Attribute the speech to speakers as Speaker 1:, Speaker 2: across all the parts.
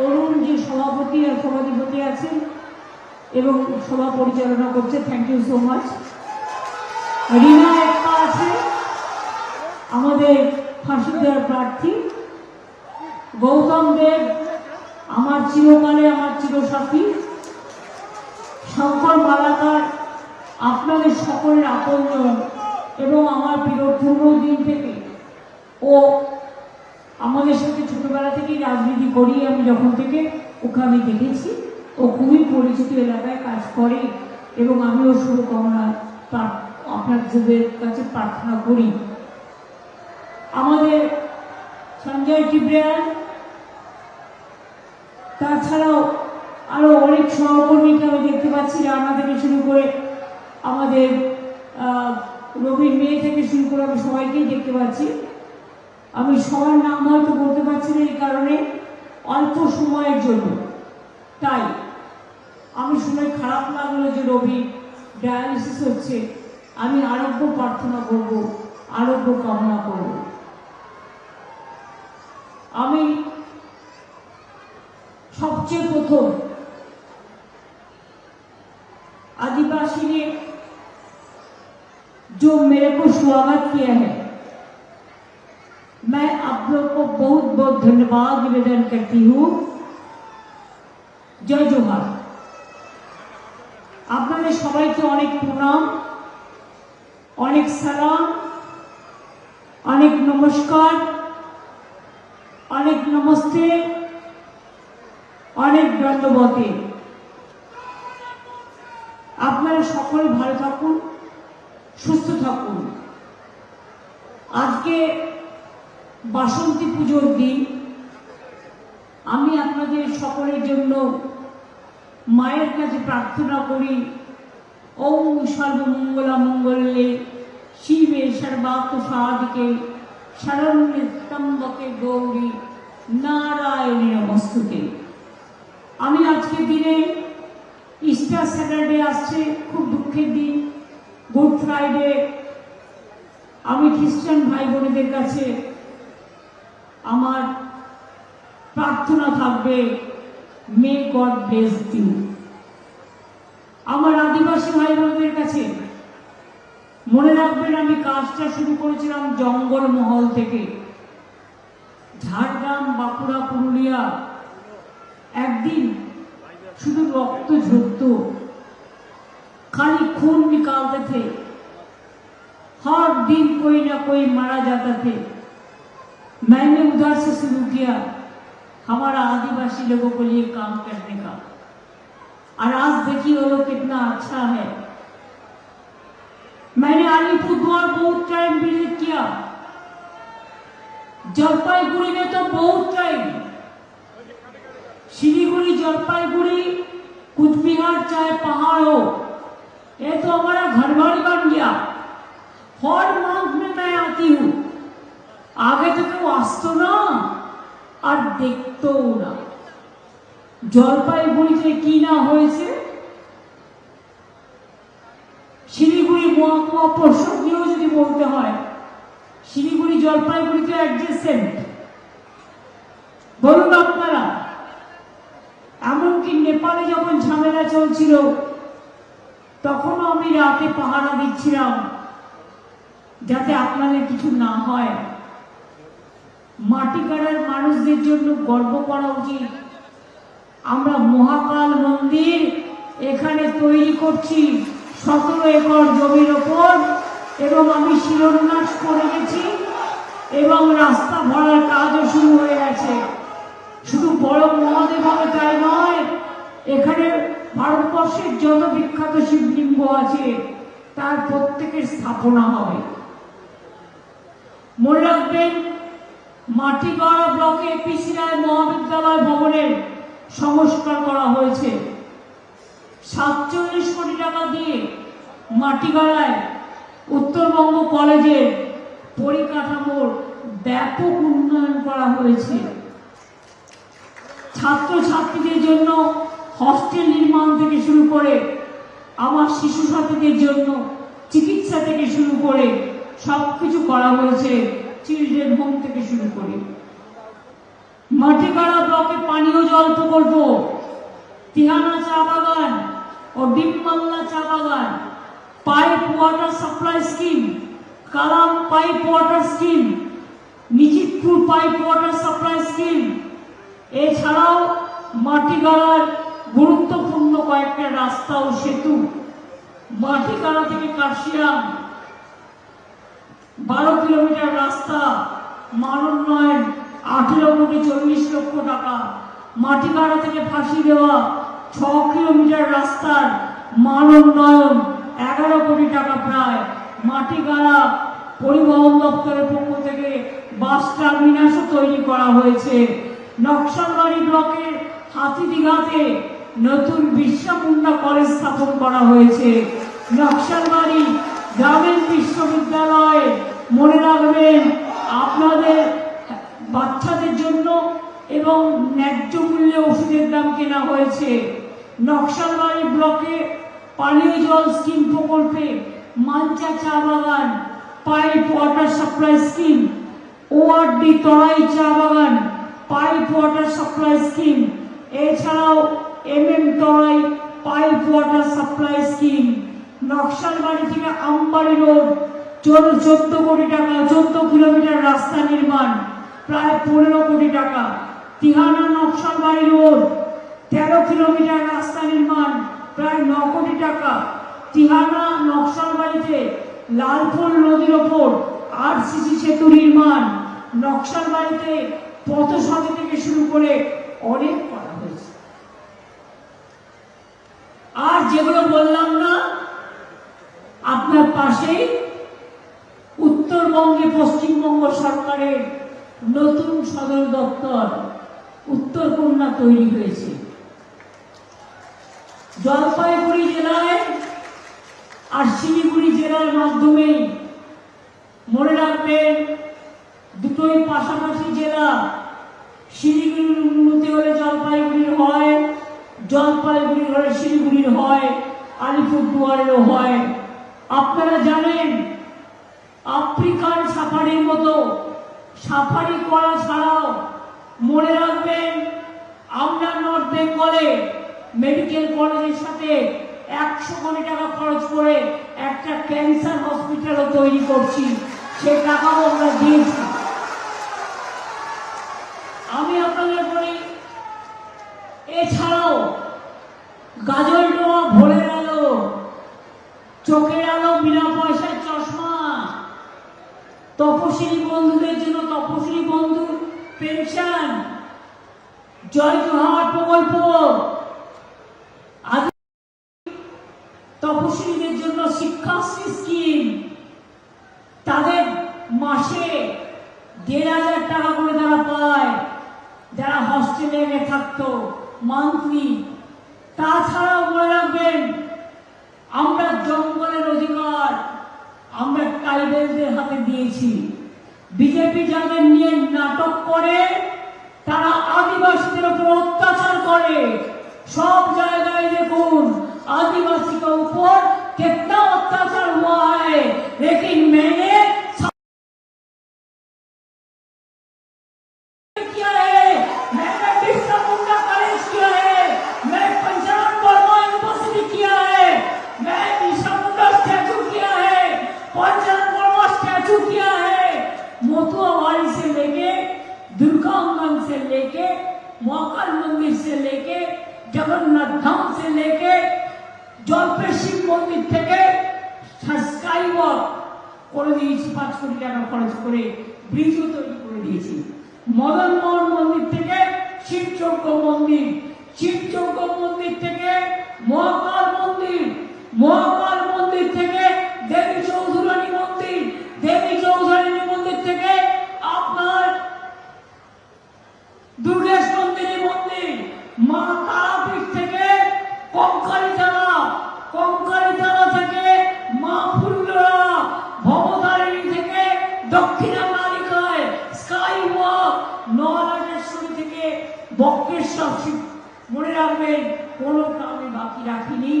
Speaker 1: অরুণ যে সভাপতি আর সভাধিপতি আছেন এবং সভা পরিচালনা করছে, থ্যাংক ইউ সো মাচ। রিনা একটা আছে আমাদের ফাঁসি দেওয়ার প্রার্থী, গৌতম দেব আমার চিরকালে আমার চিরসাথী, শঙ্কর মালাকার আপনাদের সকলের আপনজন এবং আমার পুরো দিন থেকে ও আমাদের সাথে ছোটবেলা থেকেই রাজনীতি করি। আমি যখন থেকে ওকে আমি দেখেছি, ও খুবই পরিচিত এলাকায় কাজ করে এবং আমিও শুভকামনা আপনাদের কাছে প্রার্থনা করি। আমাদের সঞ্জয় টিব্রিয়াল, তাছাড়াও আরো অনেক সহকর্মীকে আমি দেখতে পাচ্ছি, রান্না থেকে শুরু করে আমাদের রবির মেয়ে থেকে শুরু করে আমি সবাইকেই দেখতে পাচ্ছি। আমি সবার নাম হয়তো বলতে পারছি না এই কারণে অল্প সময়ের জন্য, তাই আমি শুনে খারাপ লাগলো যে রবি ডায়ালিসিস হচ্ছে। আমি আরোগ্য প্রার্থনা করব, আরোগ্য কামনা করব। আমি सबसे प्रथम आदिवासी ने जो मेरे को स्वागत किया है, मैं आप लोग को बहुत बहुत धन्यवाद निवेदन करती हूँ। जय जोहार। আপনাদের সবাইকে অনেক প্রণাম, অনেক সালাম, অনেক নমস্কার, অনেক নমস্তে, অনেক দণ্ডবতে। আপনারা সকলে ভালো থাকুন, সুস্থ থাকুন। আজকে বাসন্তী পুজোর দিন। আমি আপনাদের সকলের জন্য মায়ের কাছে প্রার্থনা করি, ওম সর্বমঙ্গলা মঙ্গলে শিবে সর্বার্থ সাধিকে শরণ্যে ত্র্যম্বকে গৌরী নারায়ণী নমস্তুতে। আমি আজকের দিনে ইস্টার স্যাটারডে আসছে, খুব দুঃখের দিন, গুড ফ্রাইডে। আমি খ্রিস্টান ভাই বোনেদের কাছে আমার প্রার্থনা থাকবে, মে গড ব্লেস ইউ। আমার আদিবাসী ভাই বোনদের কাছে মনে রাখবেন, আমি কাজটা শুরু করেছিলাম জঙ্গল মহল থেকে, ঝাড়গ্রাম, বাঁকুড়া, পুরুলিয়া। একদিন शुद्ध रक्त झुकत, खाली खून निकालते थे, हर दिन कोई ना कोई मारा जाता थे। मैंने उधर से शुरू किया हमारा आदिवासी लोगों को लिए काम करने का, और आज देखिए वो लोग कितना अच्छा है। मैंने अलीपुरद्वार बहुत टाइम विजिट किया, जलपाईगुड़ी में तो बहुत टाइम, शिलीगुड़ी, जलपाईगुड़ी, कुचबिहार, चाहे पहाड़ हो, ये तो हमारा घर बार बन गया। हर मंथ में मैं आती हूँ। आगे तो क्यों आसतो ना और देखतो ना। जलपाईगुड़ीते की ना होयेछे, শিলিগুড়ি মহকুমা পরিষদ নিয়েও যদি বলতে হয়, শিলিগুড়ি জলপাইগুড়িতে অ্যাডজেসেন্ট। বলুন আপনারা, এমনকি নেপালে যখন ঝামেলা চলছিল তখনও আমি রাতে পাহারা দিচ্ছিলাম যাতে আপনাদের কিছু না হয়। মাটিকাড়ার মানুষদের জন্য গর্ব করা উচিত। আমরা মহাকাল মন্দির এখানে তৈরি করছি 17 একর জমির ওপর, এবং আমি শিলান্যাস করে গেছি এবং রাস্তা ভরার কাজও শুরু হয়ে গেছে। শুধু বড় মহাদেব হবে তাই নয়, এখানে ভারতবর্ষের যত বিখ্যাত শিবলিঙ্গ আছে তার প্রত্যেকের স্থাপনা হবে। মনে রাখবেন, মাটিগড়া ব্লকে পিসি রায় মহাবিদ্যালয় ভবনের সংস্কার করা হয়েছে। 47 কোটি টাকা দিয়ে মাটিগড়ায় উত্তরবঙ্গ কলেজের পরিকাঠামোর ব্যাপক উন্নয়ন করা হয়েছে। ছাত্রছাত্রীদের জন্য হস্টেল নির্মাণ থেকে শুরু করে আমার শিশু সাথীদের জন্য চিকিৎসা থেকে শুরু করে সবকিছু করা হয়েছে, চিলড্রেন হোম থেকে শুরু করে। মাটিগাড়া ব্লকে পানীয় জল প্রকল্প, তিহানা চা বাগান ও ডিমবাংলা চা বাগান, pipe water supply scheme, Kalam pipe water scheme, Nichitpur pipe water supply scheme, এছাড়াও মাটিগাড়ার গুরুত্বপূর্ণ কয়েকটা রাস্তা ও সেতু, মাটিগাড়া থেকে কাশিয়াম 12 কিলোমিটার রাস্তা, মান উন্নয়ন 18,40,00,000 টাকা, মাটিগাড়া থেকে ফাঁসি দেওয়া 6 কিলোমিটার রাস্তার মান উন্নয়ন 11 কোটি টাকা প্রায়, মাটিগাড়া পরিবহন দপ্তরের পক্ষ থেকে বাস টার্মিনাসও তৈরি করা হয়েছে। নকশালবাড়ি ব্লকের হাতিদিঘাতে নতুন বিরসা মুন্ডা কলেজ স্থাপন করা হয়েছে। নকশালবাড়ি গ্রামীণ বিশ্ববিদ্যালয়ে মনে রাখবেন আপনাদের বাচ্চাদের জন্য এবং ন্যায্য মূল্যে ওষুধের দাম কেনা হয়েছে। নকশালবাড়ি ব্লকে পানীয় জল স্কিম প্রকল্পে মাঞ্চা চা বাগান, pipe water supply scheme, ORD Terai চা বাগান, পাইপ ওয়াটার সাপ্লাই স্কিম, এছাড়াও Terai pipe water supply scheme. Naxalbari থেকে আমবাড়ি রোড 14 কোটি টাকা, 14 কিলোমিটার রাস্তা নির্মাণ প্রায় 15 কোটি টাকা। তিহানা নকশালবাড়ি রোড 13 কিলোমিটার রাস্তা নির্মাণ প্রায় 9 কোটি টাকা। তিহানা নকশালবাড়িতে লালপুর নদীর ওপর আরসিসি সেতু নির্মাণ, নকশালবাড়িতে পথসভা থেকে শুরু করে অনেক করা হয়েছে। আর যেগুলো বললাম না, আপনার পাশে উত্তরবঙ্গে পশ্চিমবঙ্গ সরকারের নতুন সদর দপ্তর উত্তরকন্যা তৈরি হয়েছে। জলপাইগুড়ি জেলায় আর শিলিগুড়ি জেলার মাধ্যমে, মনে রাখবেন দুটোই পাশাপাশি জেলা। শিলিগুড়ির উন্নতি হলে জলপাইগুড়ির হয়, জলপাইগুড়ির হলে শিলিগুড়ির হয়, আলিপুরদুয়ারেরও হয়। আপনারা জানেন আফ্রিকান সাফারির মতো সাফারি করা ছাড়াও, মনে রাখবেন আমরা নর্থ বেঙ্গলে মেডিকেল কলেজের সাথে 100 কোটি টাকা খরচ করে একটা ক্যান্সার হসপিটালও তৈরি করছি, সে টাকাও আমরা দিয়েছি। আমি আপনাদের বলি, এছাড়াও গাজল ডোবা ভোলের আলো, চোখের আলো বিনা পয়সায় চশমা, তপশিলি বন্ধুদের জন্য তপশিলি বন্ধু পেনশন, জয় জোহার প্রকল্প, তপশিলীদের জন্য শিক্ষাশ্রী স্কিম, তাদের মাসে 1,500 টাকা করে তারা পায় যারা হস্টেলে থাকতো মান্থলি। তাছাড়াও মনে রাখবেন আমরা জঙ্গলের অধিকার আমরা ট্রাইবেলদের হাতে দিয়েছি। বিজেপি যাদের নিয়ে নাটক করে তারা आदिवासी উপর অত্যাচার করে। सब জায়গায় দেখুন आदिवासी के ऊपर कितना अत्याचार हुआ है, लेकिन मैंने किया है, मैंने बिरसा मुंडा कॉलेज किया है, मैं पंजाब वर्मा यूनिवर्सिटी किया है, मैं बिरसा मुंडा स्टैचू किया है, पंजाब वर्मा स्टैचू किया है। मोतुआवाड़ी से लेके दुर्गांगन से लेके महाकाल मंदिर से लेके जगन्नाथ धाम से लेके জলপের শিব মন্দির থেকে স্কাই ওয়াক করে দিয়েছি, 5 কোটি টাকা খরচ করে ব্রিজও তৈরি করে দিয়েছি। মদন মোহন মন্দির থেকে শিবযজ্ঞ মন্দির, শিবযজ্ঞ মন্দির থেকে মহাকাল মন্দির, মহাকাল মন্দির থেকে দেবী চৌধুরানী মন্দির, দেবী চৌধুরানী মন্দির থেকে আপনার দুর্গেশ মন্দিরের মন্দির, মা তারাপীঠ থেকে কঙ্কালীতলা, কঙ্কালীতলা থেকে মা ফুল্লরা, ভবতারিণী থেকে দক্ষিণা কালিকায় স্কাই ওয়াক, নরাজেশ্বরী থেকে বক্রেশ্বর শিব। মনে রাখবেন কোনোটা আমি বাকি রাখিনি।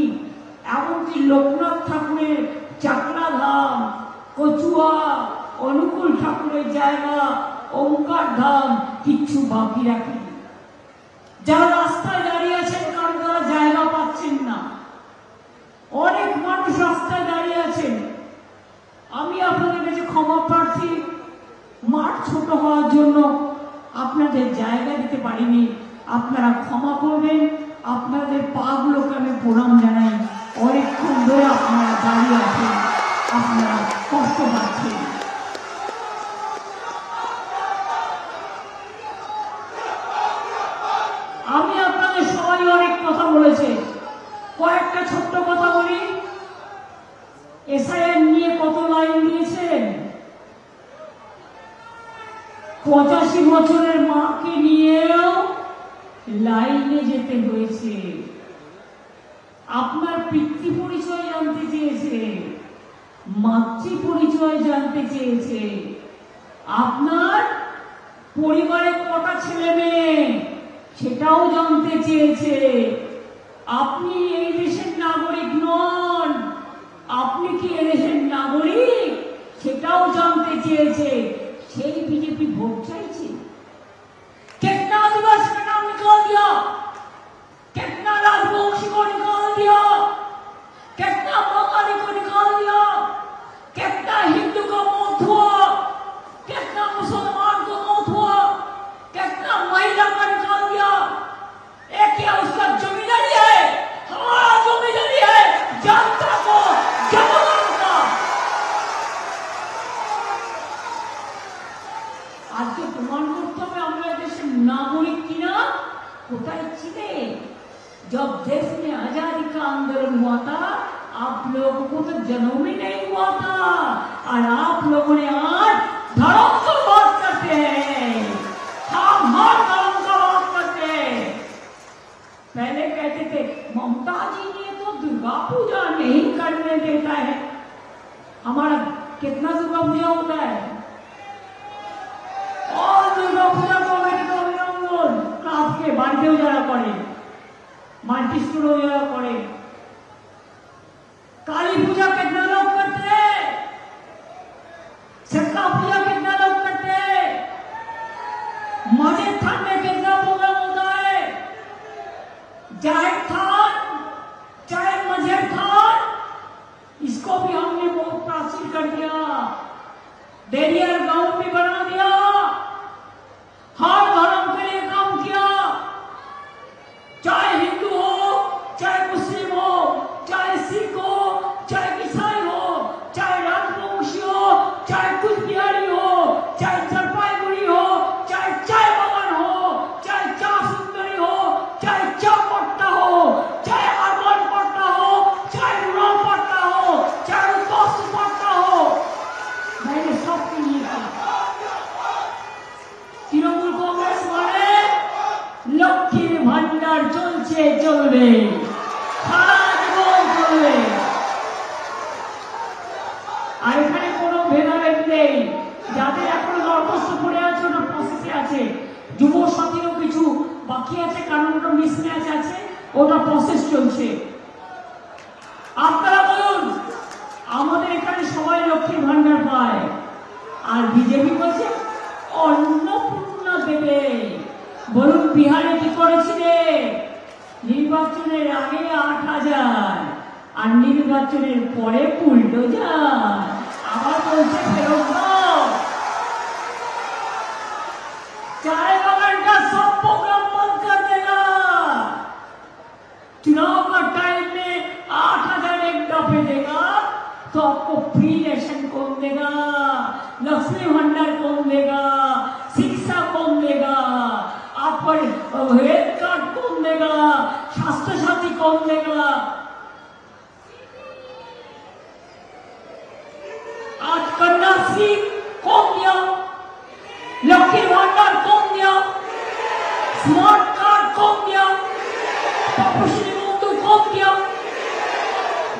Speaker 1: এমনকি লোকনাথ ঠাকুরের চাকলা ধাম, কচুয়া, অনুকূল ঠাকুরের জায়গা, ओंकार धाम किच्छु बाकी राखेনি। যারা রাস্তায় দাঁড়িয়ে আছেন কারণ তারা জায়গা পাচ্ছেন না, অনেক মানুষ রাস্তায় দাঁড়িয়ে আছেন। আমি আপনাদের কাছে ক্ষমা প্রার্থী, মাঠ ছোট হওয়ার জন্য আপনাদের জায়গা দিতে পারিনি, আপনারা ক্ষমা করবেন। আপনাদের পাগুলোকে আমি প্রণাম জানাই। অনেকক্ষণ ধরে আপনারা দাঁড়িয়ে আছেন, আপনারা কষ্ট পাচ্ছেন। আমি আপনাদের সবাই অনেক কথা বলেছে, কয়েকটা ছোট্ট কথা বলি। এসআইআর নিয়ে কত লাইন দিয়েছেন? 85 বছরের মাকে নিয়েও লাইনে যেতে হয়েছে। আপনার পিতৃ পরিচয় জানতে চেয়েছে, মাতৃ পরিচয় জানতে চেয়েছে, আপনার পরিবারে কটা ছেলে মেয়ে সেটাও জানতে চেয়েছে। আপনি এই দেশের নাগরিক নন, আপনি কি এদেশের নাগরিক সেটাও জানতে চেয়েছে। সেই बीजेपी ভোট চাইছে। कितना आदिवासी का नाम निकाल दिया, कितना राजवंशी को निकाल दिया, कितना बंगाली को निकाल दिया, कितना हिंदू का मौत हुआ, कितना मुसलमान को मौत हुआ, कितना महिला का निकाल दिया। एक क्या उसका जमींदारी है, हमारा जमींदारी है जनता को जबरन का। आज के प्रमाण करते हुए हमारे देश नागरिक की ना होता इच्छिते। जब देश में आजादी का आंदोलन हुआ था, आप लोगों को तो जन्म ही नहीं हुआ था, और आप लोगों ने आज धर्म की बात करते हैं, हम हर धर्म का बात करते हैं। पहले कहते थे ममता जी ने तो दुर्गा पूजा नहीं करने देता है। हमारा कितना दुर्गा पूजा होता है, और दुर्गा पूजा कमेटी को अभिनंदन। क्लास के बाड़ीतेও যারা করে, माल्टी स्कूलों যারা করে। काली पूजा कितना लोग करते हैं, सरका पूजा कितना लोग करते हैं, मस्जिद थान में कितना प्रोग्राम होता है। जाहिर थान चाहे मस्जिद थान, इसको भी हमने बहुत प्राचीन कर दिया, डेरियर गांव भी बना दिया, हर धर्म के लिए काम किया। चाहे हिंदू हो, चाहे मुस्लिम हो, चाहे सिख हो, चाहे ईसाई हो, चाहे राजवंशी हो, चाहे कुछ बिहारी हो, चाहे जलपाईगुड़ी हो, चाहे चाय बगान हो, चाहे चा सुंदरी हो, चाहे चा पट्टा हो, चाहे अर्बन पट्टा हो, चाहे रूरल पट्टा हो, चाहे उत्तोस्त पट्टा हो, मैंने सबके लिए किया। তৃণমূল কংগ্রেস মানে লক্ষ্মীর ভান্ডার চলছে, চলবে, সারা জীবন চলবে। আর এখানে কোনো ভেদাভেদ নেই। যাদের এখনো দরখাস্ত পড়ে আছে ওটা প্রসেসে আছে, যুব সাথীরও কিছু বাকি আছে কারণ ওটা মিসম্যাচ আছে, ওটা প্রসেস চলছে। আপনারা বলুন, আমাদের এখানে সবাই লক্ষ্মীর ভান্ডার পায়, আর বিজেপি বলছে অন্নপূর্ণা দেবে। বলুন বিহারে কি করেছিলে? নির্বাচনের আগে 8,000, আর নির্বাচনের পরে বুলডোজার। আবার বলছে ফেরত দাও। चाय बगान का सब प्रोग्राम बंद कर देगा। चुनाव का टाइम में 8,000 एक दफे देगा, तो आपको फ्री रेशन कौन देगा, लक्ष्मी भंडार कौन देगा, शिक्षा कौन देगा, आप पर हेल्थ कार्ड कौन देगा, स्वास्थ्य साथी कौन देगा। आज कन्याश्री कौन दिया, लक्ष्मी भंडार कौन दिया, स्मार्ट कार्ड कौन दिया, तपस्वी बंधु कौन दिया,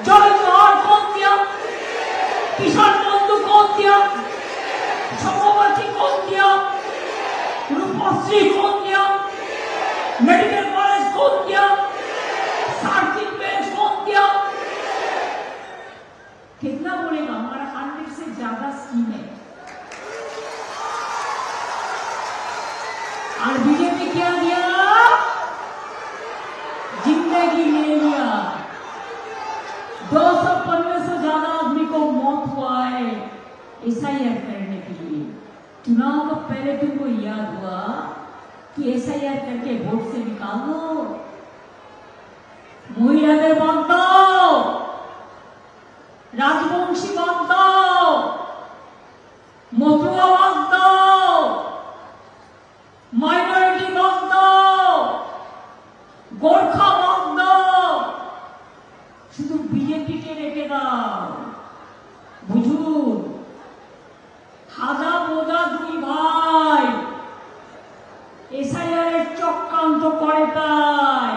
Speaker 1: जल जोहार कौन दिया, किसान बंधु कौन दिया, समवर्ती कौन दिया, रूपश्री कौन दिया, मेडिकल कॉलेज कौन दिया, सार्किट बेंच कौन दिया। कितना बोलेगा? हमारा 100 से ज्यादा स्कीम है। एसआईआर करने के लिए। चुनाव का पहले तुमको याद हुआ कि एसआईआर करके वोट से निकाल दो, महिलाদের বাদ দাও, রাজবংশী বাদ দাও, মতুয়া বাদ দাও, মাইনরিটি বাদ দাও, গোর্খা বাদ দাও, শুধু বিজেপিকে রেখে দাও। বুঝুন, হাজা মোদা দুই ভাই এসআইআর এর চক্রান্ত করে, তাই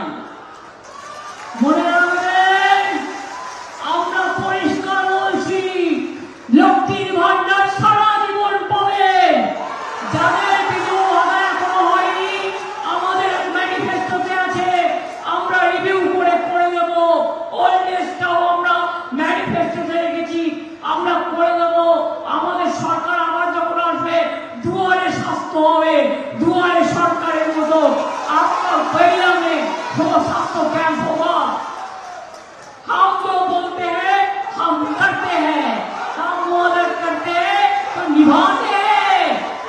Speaker 1: মনে রাখবেন। আমরা পরিষ্কার বলছি, লক্ষ্মীর ভান্ডার সারা জীবন পাবে। যাদের বিধবা ভাতা এখনো হয়নি, আমাদের ম্যানিফেস্টোতে আছে, আমরা রিভিউ করে দেব। ওল্ড এজটাও আমরা ম্যানিফেস্টোতে রেখেছি, আমরা করে দেব। আমাদের সরকার আবার যখন আসবে, দুয়ারে স্বাস্থ্য হবে, দুয়ারে সরকারের মতো আপনার বেরিয়া में स्वास्थ्य कैंप होगा। हम जो बोलते हैं हम करते हैं, हम वादा करते हैं तो निभाते हैं,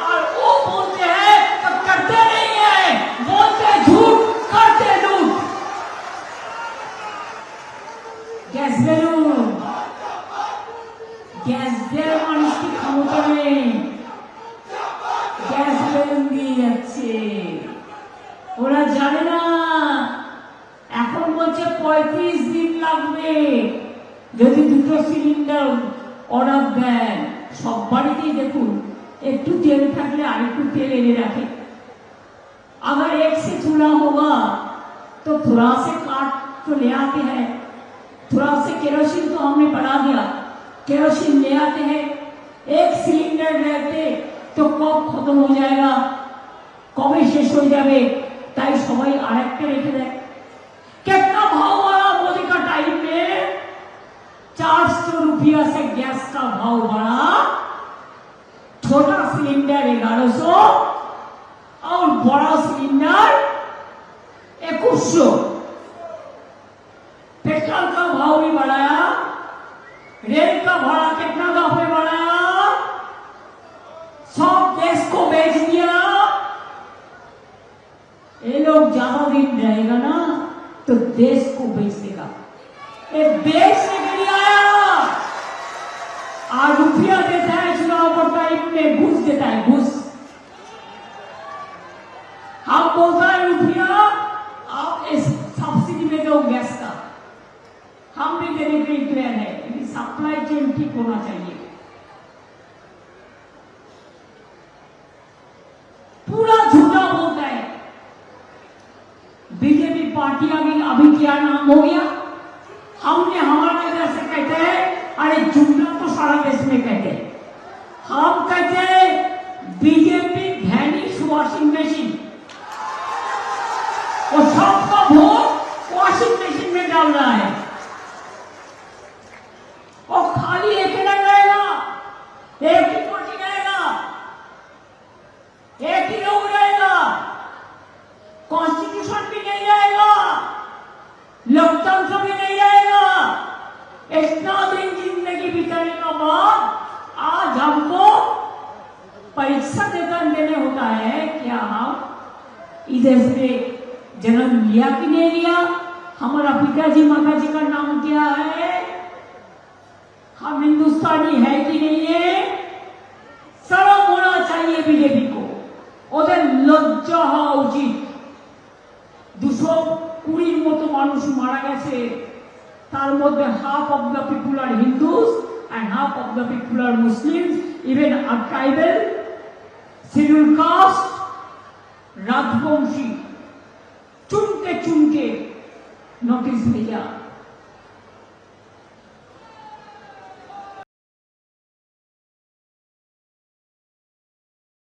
Speaker 1: और वो बोलते हैं तो करते नहीं है, बोलते झूठ करते झूठ। গ্যাস বেলুন, গ্যাস দেওয়ার মানুষ কি ক্ষমতা নেই? গ্যাস বেলুন দিয়ে যাচ্ছে, ওরা জানে না। এখন বলছে 35 দিন লাগবে যদি দুটো সিলিন্ডার অর্ডার দেন। সব বাড়িতেই দেখুন, একটু তেল থাকলে আরেকটু तेल एने रखे। अगर एक से चूल्हा होगा तो थोड़ा से काट तो ले आते हैं, थोड़ा से केरोसिन तो हमने बढ़ा दिया, केरोसिन ले आते हैं। एक सिलेंडर रहते तो कब खत्म हो जाएगा, कब शेष हो जाए, ताई सबाई आरेकटा रेखे देय। कितना भाव बढ़ा मोदी का टाइम में, 400 रुपया से गैस का भाव बढ़ा, छोटा सिलेंडर 1100 और बड़ा सिलेंडर 2100। पेट्रोल का भाव भी बढ़ाया, रेल का भाड़ा कितना दफे बढ़ाया, सब देश को बेच दिया। ये लोग ज्यादा दिन रहेगा ना तो देश को बेच देगा। ये बेचने के लिए आया, आज रुपया देता है चुनाव का टाइम में, घूस देता है घूस। हम बोलता है रुपया आप इस सब्सिडी में दो गैस का, हम भी देने के लिए तैयार है, लेकिन सप्लाई चेन ठीक होना चाहिए। पूरा झूठा बोलता है। बीजेपी पार्टी अभी क्या नाम हो गया, हमने हमारे इधर से कहते हैं, अरे जुमला तो सारा देश में कहते हैं। हम कहते हैं बीजेपी वैनिश वॉशिंग मशीन, और सबका वोट वॉशिंग मशीन में डाल रहा है, और खाली एक ही नहीं रहेगा, एक ही पार्टी रहेगा, एक ही लोग रहेगा, कॉन्स्टिट्यूशन भी नहीं रहेगा, लोकतंत्र भी नहीं रहेगा। इतना दिन जिंदगी बिताने के बाद आज हमको परीक्षा देने होता है, क्या हम इधर से जन्म लिया कि नहीं लिया, हमारा पिताजी माताजी का नाम क्या है, हम हिंदुस्तानी है कि नहीं है। शर्म होना चाहिए बीजेपी को, ওদের লজ্জা হওয়া উচিত। 220 মতো মানুষ মারা গেছে, তার মধ্যে হাফ অফ দ্য পিপুল আর Hindus and half of the people are Muslims, even are tribal, scheduled caste, Rajbanshi. चुनके चुनके नोटिस भेजा।